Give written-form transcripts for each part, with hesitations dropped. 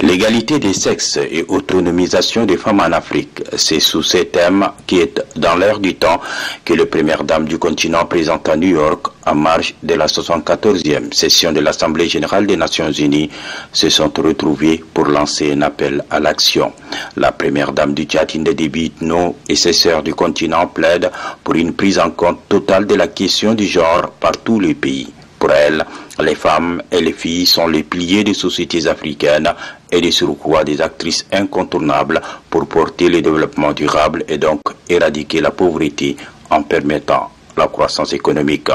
L'égalité des sexes et autonomisation des femmes en Afrique, c'est sous ces thèmes qui est dans l'air du temps que les premières dames du continent présentes à New York, en marge de la 74e session de l'Assemblée générale des Nations unies, se sont retrouvées pour lancer un appel à l'action. La première dame du Tchad, Inde Déby Itno, et ses sœurs du continent plaident pour une prise en compte totale de la question du genre par tous les pays. Pour elles, les femmes et les filles sont les piliers des sociétés africaines et de surcroît des actrices incontournables pour porter le développement durable et donc éradiquer la pauvreté en permettant la croissance économique.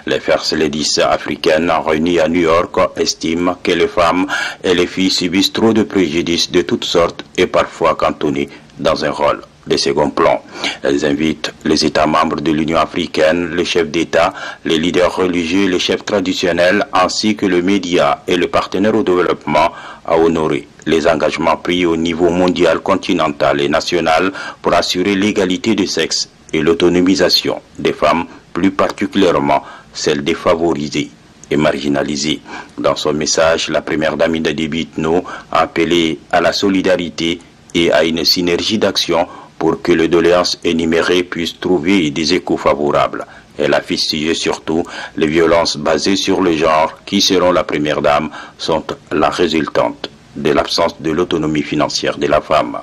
Les First Ladies africaines réunies à New York estiment que les femmes et les filles subissent trop de préjudices de toutes sortes et parfois cantonnées dans un rôle de second plan. Elles invitent les États membres de l'Union africaine, les chefs d'État, les leaders religieux, les chefs traditionnels, ainsi que les médias et les partenaires au développement à honorer les engagements pris au niveau mondial, continental et national pour assurer l'égalité des sexes et l'autonomisation des femmes, plus particulièrement celles défavorisées et marginalisées. Dans son message, la première dame Inde Déby Itno a appelé à la solidarité et à une synergie d'action pour que les doléances énumérées puissent trouver des échos favorables. Elle a fustigé surtout les violences basées sur le genre qui, selon la première dame, sont la résultante de l'absence de l'autonomie financière de la femme.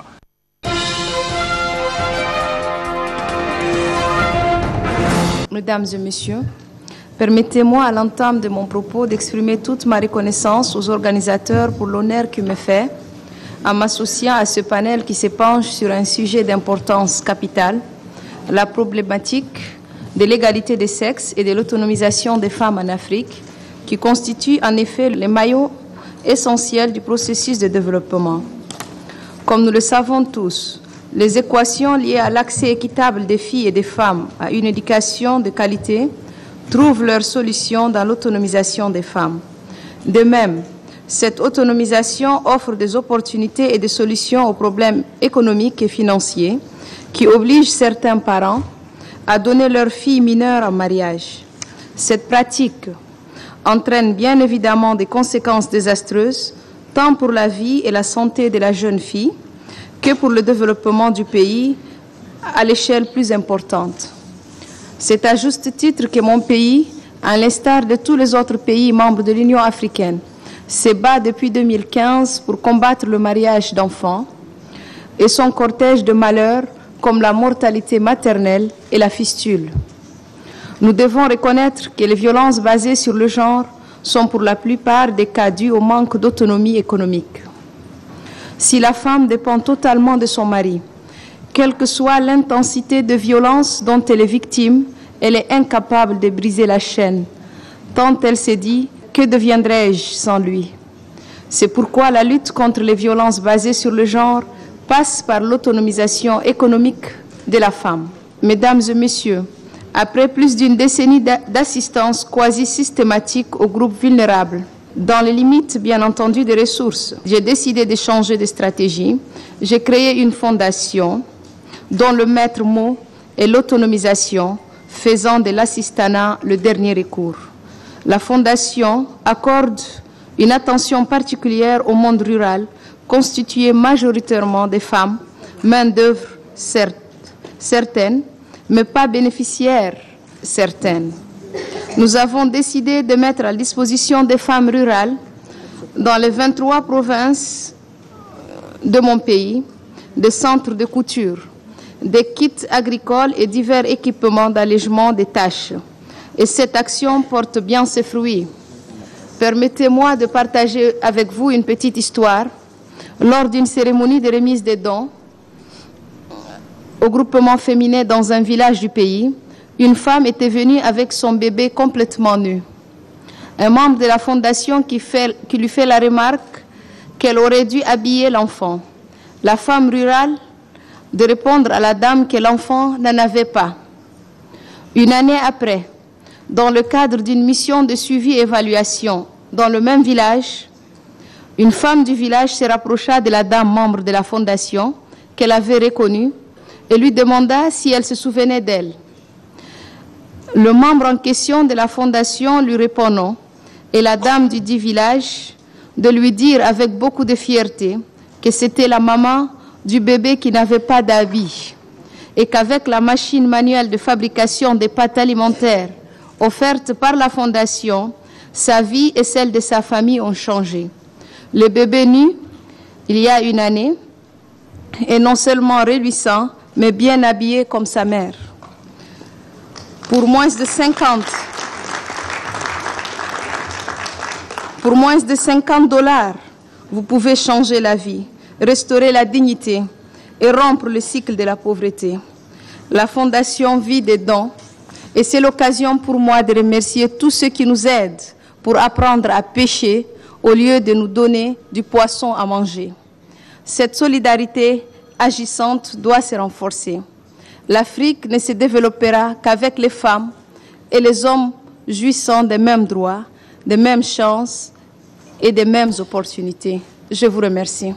Mesdames et messieurs, permettez-moi à l'entame de mon propos d'exprimer toute ma reconnaissance aux organisateurs pour l'honneur qu'ils me font en m'associant à ce panel qui s'épanche sur un sujet d'importance capitale, la problématique de l'égalité des sexes et de l'autonomisation des femmes en Afrique, qui constitue en effet le maillot essentiel du processus de développement. Comme nous le savons tous, les équations liées à l'accès équitable des filles et des femmes à une éducation de qualité trouvent leur solution dans l'autonomisation des femmes. De même, cette autonomisation offre des opportunités et des solutions aux problèmes économiques et financiers qui obligent certains parents à donner leurs filles mineures en mariage. Cette pratique entraîne bien évidemment des conséquences désastreuses, tant pour la vie et la santé de la jeune fille que pour le développement du pays à l'échelle plus importante. C'est à juste titre que mon pays, à l'instar de tous les autres pays membres de l'Union africaine, se bat depuis 2015 pour combattre le mariage d'enfants et son cortège de malheurs comme la mortalité maternelle et la fistule. Nous devons reconnaître que les violences basées sur le genre sont pour la plupart des cas dus au manque d'autonomie économique. Si la femme dépend totalement de son mari, quelle que soit l'intensité de violence dont elle est victime, elle est incapable de briser la chaîne, tant elle s'est dit « Que deviendrais-je sans lui ?» C'est pourquoi la lutte contre les violences basées sur le genre passe par l'autonomisation économique de la femme. Mesdames et messieurs, après plus d'une décennie d'assistance quasi systématique aux groupes vulnérables, dans les limites bien entendu des ressources, j'ai décidé de changer de stratégie. J'ai créé une fondation dont le maître mot est l'autonomisation, faisant de l'assistanat le dernier recours. La fondation accorde une attention particulière au monde rural, constitué majoritairement des femmes, main-d'œuvre certaines, mais pas bénéficiaires certaines. Nous avons décidé de mettre à disposition des femmes rurales dans les 23 provinces de mon pays des centres de couture, des kits agricoles et divers équipements d'allègement des tâches. Et cette action porte bien ses fruits. Permettez-moi de partager avec vous une petite histoire. Lors d'une cérémonie de remise des dons au groupement féminin dans un village du pays, une femme était venue avec son bébé complètement nu. Un membre de la fondation qui lui fait la remarque qu'elle aurait dû habiller l'enfant. La femme rurale de répondre à la dame que l'enfant n'en avait pas. Une année après, dans le cadre d'une mission de suivi et évaluation dans le même village, une femme du village se rapprocha de la dame membre de la fondation qu'elle avait reconnue et lui demanda si elle se souvenait d'elle. Le membre en question de la fondation lui répond non, et la dame du dit village de lui dire avec beaucoup de fierté que c'était la maman du bébé qui n'avait pas d'habits et qu'avec la machine manuelle de fabrication des pâtes alimentaires offerte par la Fondation, sa vie et celle de sa famille ont changé. Le bébé nu, il y a une année, est non seulement reluisant, mais bien habillé comme sa mère. Pour moins de 50 $, vous pouvez changer la vie, restaurer la dignité et rompre le cycle de la pauvreté. La Fondation vit des dons et c'est l'occasion pour moi de remercier tous ceux qui nous aident pour apprendre à pêcher au lieu de nous donner du poisson à manger. Cette solidarité agissante doit se renforcer. L'Afrique ne se développera qu'avec les femmes et les hommes jouissant des mêmes droits, des mêmes chances et des mêmes opportunités. Je vous remercie.